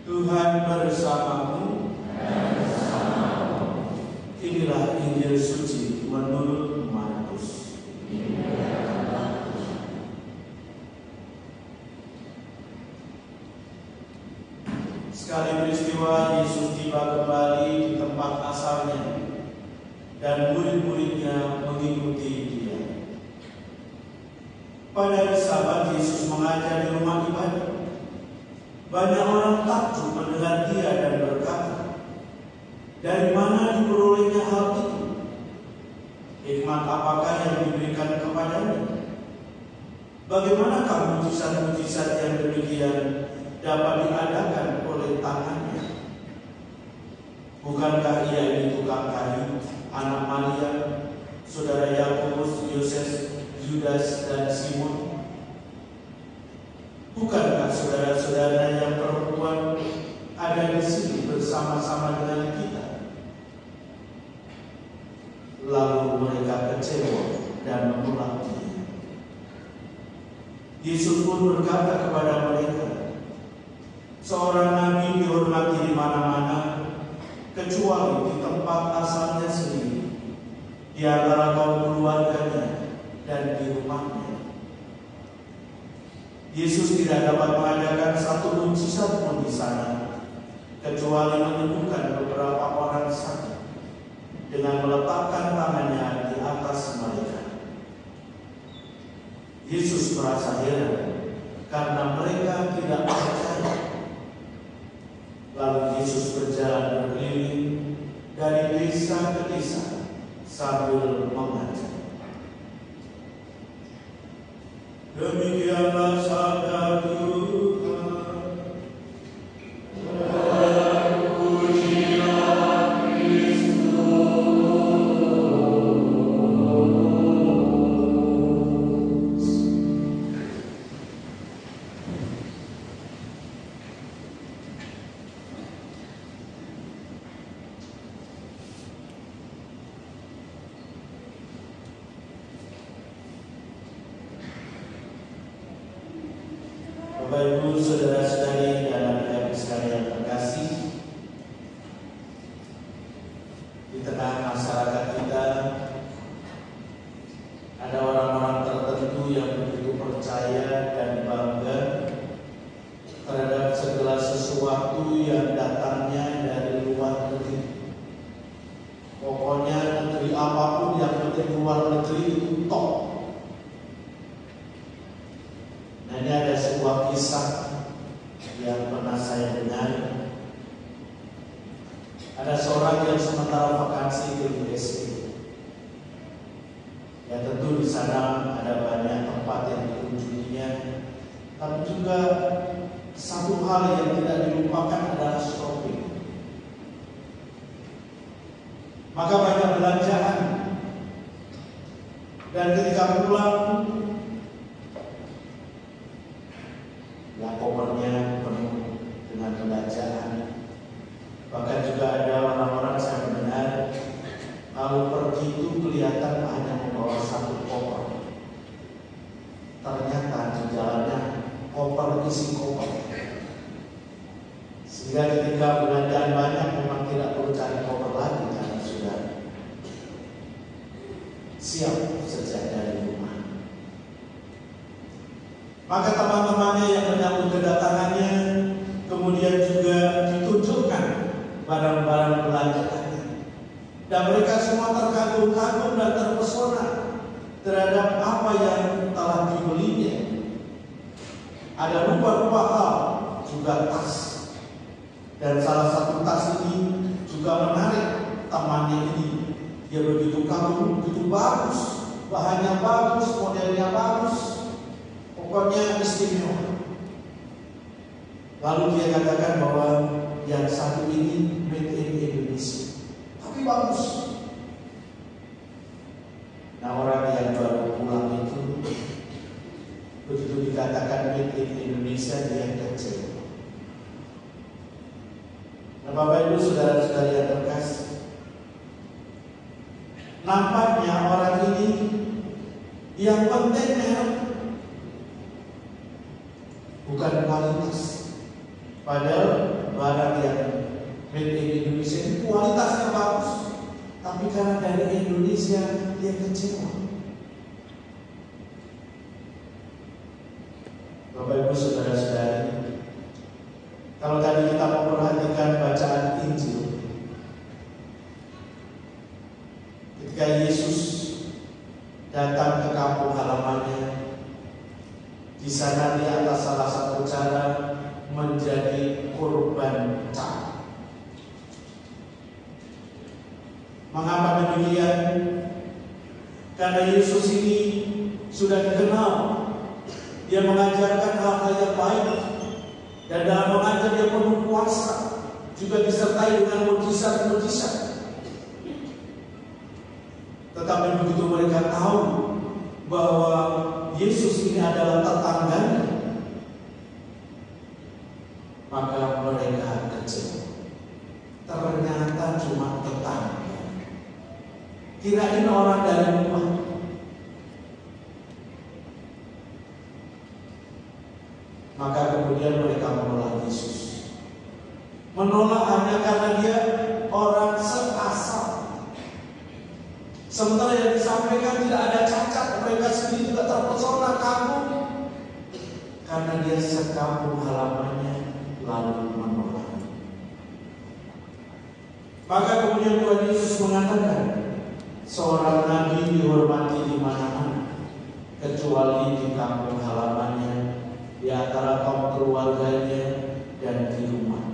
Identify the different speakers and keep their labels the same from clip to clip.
Speaker 1: Tuhan bersamamu. Inilah Injil suci menurut Markus. Sekali peristiwa Yesus tiba kembali di tempat asalnya dan murid-muridnya mengikuti Dia. Pada hari Sabat Yesus mengajar di rumah ibadah. Banyak orang takjub mendengar Dia dan berkata, "Dari mana diperolehnya hal itu? Hikmat apakah yang diberikan kepadanya? Bagaimanakah mujizat-mujizat yang demikian dapat diadakan oleh tangannya? Bukankah Ia ini tukang kayu, anak Maria, saudara Yakobus, Yoses, Yudas, dan Simon? Bukankah saudara-saudara yang perempuan ada di sini bersama-sama dengan kita?" Lalu mereka kecewa dan menolak Dia. Yesus pun berkata kepada mereka, "Seorang nabi dihormati di mana-mana, kecuali di tempat asalnya sendiri, di antara kaum keluarganya dan di rumahnya." Yesus tidak dapat mengadakan satu mujizat pun di sana, kecuali menyembuhkan beberapa orang sakit dengan meletakkan tangannya di atas mereka. Yesus merasa heran karena mereka tidak percaya. Lalu Yesus berjalan berkeliling dari desa ke desa sambil mengajar. Demikianlah sabda Tuhan. Bapak Ibu, saudara-saudari dalam Tuhan sekalian terkasih, di tengah masyarakat kita ada orang-orang tertentu yang begitu percaya dan bangga terhadap segala sesuatu yang datangnya dari luar negeri. Pokoknya negeri apapun yang penting luar negeri itu top. Nah, ini ada sebuah kisah yang pernah saya dengar. Ada seorang yang sementara vakansi di USA. Ya tentu di sana ada banyak tempat yang dikunjunginya, tapi juga satu hal yang tidak dilupakan adalah shopping. Maka banyak belanjaan, dan ketika pulang, ya kopernya penuh dengan belanjaan. Bahkan juga ada orang-orang saya mendengar kalau pergi itu kelihatan hanya membawa satu koper. Ternyata di jalannya koper isi koper. Sehingga ketika belanjaan banyak memang tidak perlu cari koper lagi karena sudah siap sejak dari rumah. Maka teman-temannya yang menyambut kedatangannya kemudian juga ditunjukkan barang-barang belanjaannya, dan mereka semua terkagum-kagum dan terpesona terhadap apa yang telah dibelinya. Ada rupa-rupa hal, juga tas, dan salah satu tas ini juga menarik temannya ini. Dia begitu kagum, begitu bagus, bahannya bagus, modelnya bagus, pokoknya istimewa. Lalu dia katakan bahwa yang satu ini made in Indonesia, tapi bagus. Nah, orang yang baru pulang itu begitu dikatakan made in Indonesia, dia kecewa. Nah, Bapak Ibu, saudara-saudari yang terkasih, nampaknya orang ini yang penting merek, bukan kualitas. Padahal barang yang made in Indonesia ini kualitasnya bagus, tapi karena dari Indonesia dia kecewa. Bapak Ibu saudara-saudari, kalau tadi kita memperhatikan bacaan Injil, ketika Yesus datang ke kampung halamannya, di sana dia atas salah satu cara menjadi korban cak. Mengapa demikian? Karena Yesus ini sudah dikenal, dia mengajarkan hal-hal yang baik, dan dalam mengajar dia penuh kuasa, juga disertai dengan mujizat-mujizat. Tetapi begitu mereka tahu bahwa Yesus ini adalah tetangganya, maka mereka kecewa. Ternyata cuma tetangga. Kirain orang dari rumah. Maka kemudian mereka menolak Yesus. Menolak hanya karena dia orang seasal. Sementara yang disampaikan tidak ada cacat, mereka sendiri juga terpesona kagum karena dia sekampung halamannya, lalu menolak. Maka kemudian Tuhan Yesus mengatakan, seorang nabi dihormati di mana-mana, kecuali di kampung halamannya, di antara kaum keluarganya, dan di rumah.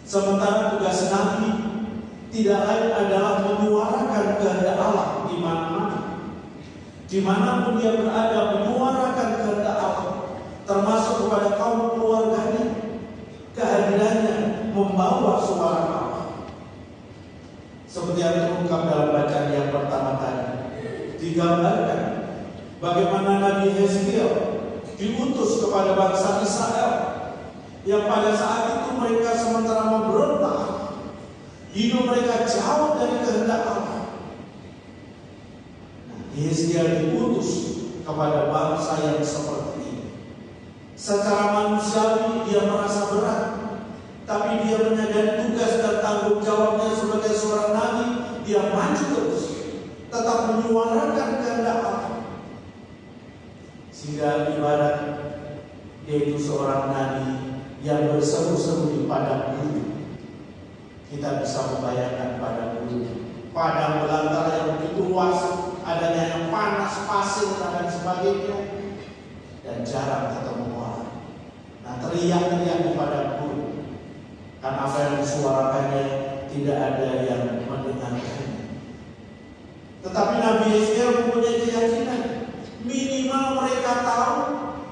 Speaker 1: Sementara tugas nabi tidak lain adalah menyuarakan kehendak Allah di mana-mana. Dimanapun dia berada, menyuarakan kehendak Allah, termasuk kepada kaum keluarganya. Kehadirannya membawa suara Allah. Seperti yang terungkap dalam bacaan yang pertama tadi, digambarkan bagaimana Nabi Hezkiel diutus kepada bangsa Israel, yang pada saat itu mereka sementara memberontak, hidup mereka jauh dari kehendak Allah. Hezkiel diutus kepada bangsa yang seperti ini. Secara manusiawi dia merasa berat, tapi dia menyadari tugas dan tanggung jawabnya sebagai seorang nabi. Dia maju terus, tetap menyuarakan kehendak Allah, sehingga ibarat dia itu seorang nabi yang berseru-seru di padang gurun. Kita bisa membayangkan padang gurun, padang belantara yang begitu luas, adanya yang panas, pasir, dan sebagainya, dan jarang ketemu orang. Nah, teriak-teriak di padang gurun, karena apa yang disuarakannya tidak ada yang mendengarkannya. Tetapi Nabi Hezkiel mempunyai keyakinan, minimal mereka tahu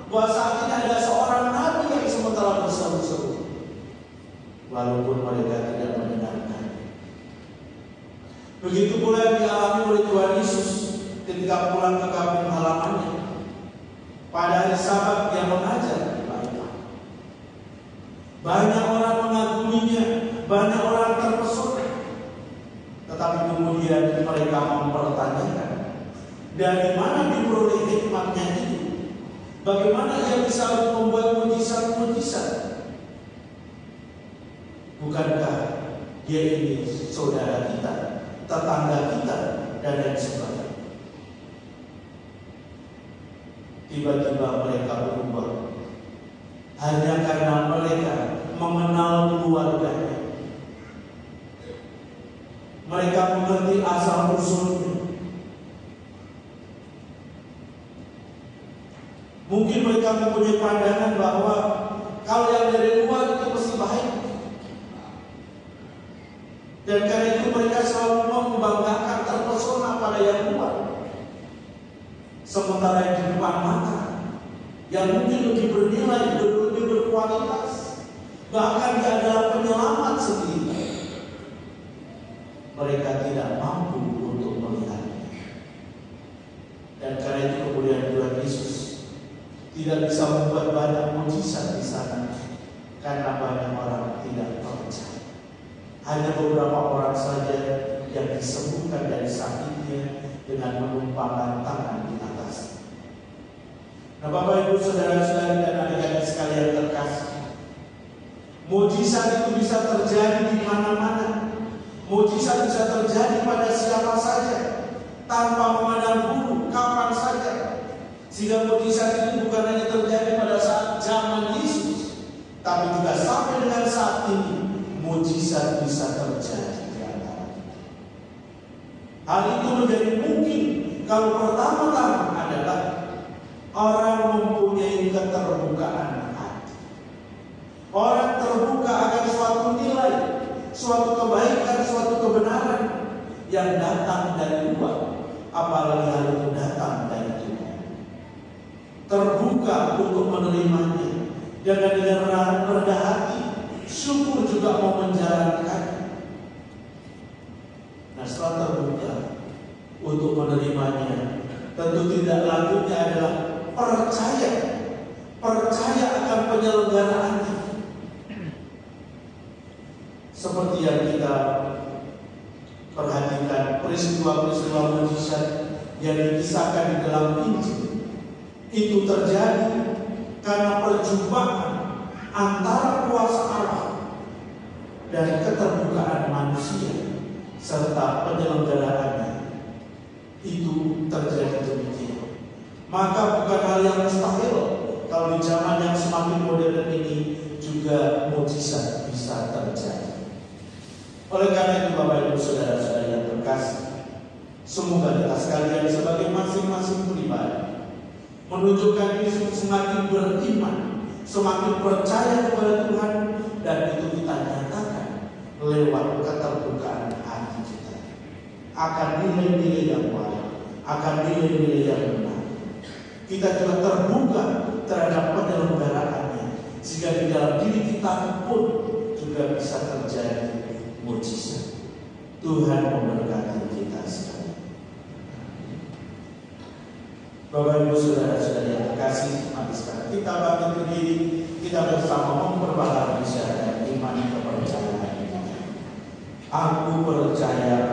Speaker 1: bahwa saat ini ada seorang nabi yang sementara berseru-seru, walaupun mereka tidak mendengarkan. Begitu pula yang dialami oleh Tuhan Yesus ketika pulang ke kampung halamannya. Pada hari Sabat dia mengajar di Bait-Allah. Banyak orang mengaguminya, banyak orang terpesona. Tetapi kemudian mereka mempertanyakan, dari mana diperoleh hikmatnya itu? Bagaimana ia bisa membuat mujizat-mujizat? Bukankah dia ini saudara kita, tetangga kita, dan lain sebagainya? Tiba-tiba mereka berubah hanya karena mereka mengenal keluarganya. Mereka mengerti asal usulnya. Mungkin mereka mempunyai pandangan bahwa kalau yang dari luar itu mesti baik, dan karena itu mereka selalu membanggakan, terpesona pada yang luar. Sementara yang di depan mata, yang mungkin lebih bernilai, lebih berkualitas, bahkan dia adalah penyelamat sendiri, mereka tidak mampu untuk melihatnya. Dan karena itu kemudian Tuhan Yesus tidak bisa membuat banyak mujizat di sana, karena banyak orang tidak percaya. Hanya beberapa orang saja yang disembuhkan dari sakitnya dengan menumpangkan tangan di atas. Nah, Bapak Ibu saudara-saudari dan adik-adik sekalian terkasih, terjadi di mana-mana. Mujizat bisa terjadi pada siapa saja, tanpa memandang bulu, kapan saja. Sehingga mujizat ini bukan hanya terjadi pada saat zaman Yesus, tapi juga sampai dengan saat ini mujizat bisa terjadi di antara kita. Hal itu menjadi mungkin kalau pertama-tama adalah orang mempunyai keterbukaan hati. Orang terbuka akan suatu nilai, suatu kebaikan, suatu kebenaran yang datang dari luar, apalagi hal itu datang dari Tuhan. Terbuka untuk menerimanya dengan rendah hati, syukur juga mau menjalankannya. Nah, setelah terbuka untuk menerimanya, tentu tidak lanjutnya adalah percaya akan penyelenggaraannya. Seperti yang kita perhatikan peristiwa-peristiwa mujizat yang dikisahkan di dalam Injil, itu terjadi karena perjumpaan antara kuasa Allah dan keterbukaan manusia serta penyelenggaraannya. Itu terjadi demikian. Maka bukan hal yang mustahil kalau di zaman yang semakin modern ini juga mujizat bisa terjadi. Oleh karena itu Bapak Ibu Saudara-saudara yang terkasih, semoga kita sekalian sebagai masing-masing pribadi menunjukkan diri semakin beriman, semakin percaya kepada Tuhan, dan itu kita nyatakan lewat keterbukaan hati kita akan nilai-nilai yang baik, akan nilai-nilai yang benar. Kita juga terbuka terhadap penyelenggaraannya, sehingga di dalam diri kita pun juga bisa terjadi mujizat. Tuhan memberkati kita sekalian. Bapak Ibu Saudara-saudara yang terkasih, mari sekarang kita bangkit berdiri, kita bersama memperbaharui syahadat iman kepercayaan kita. Aku percaya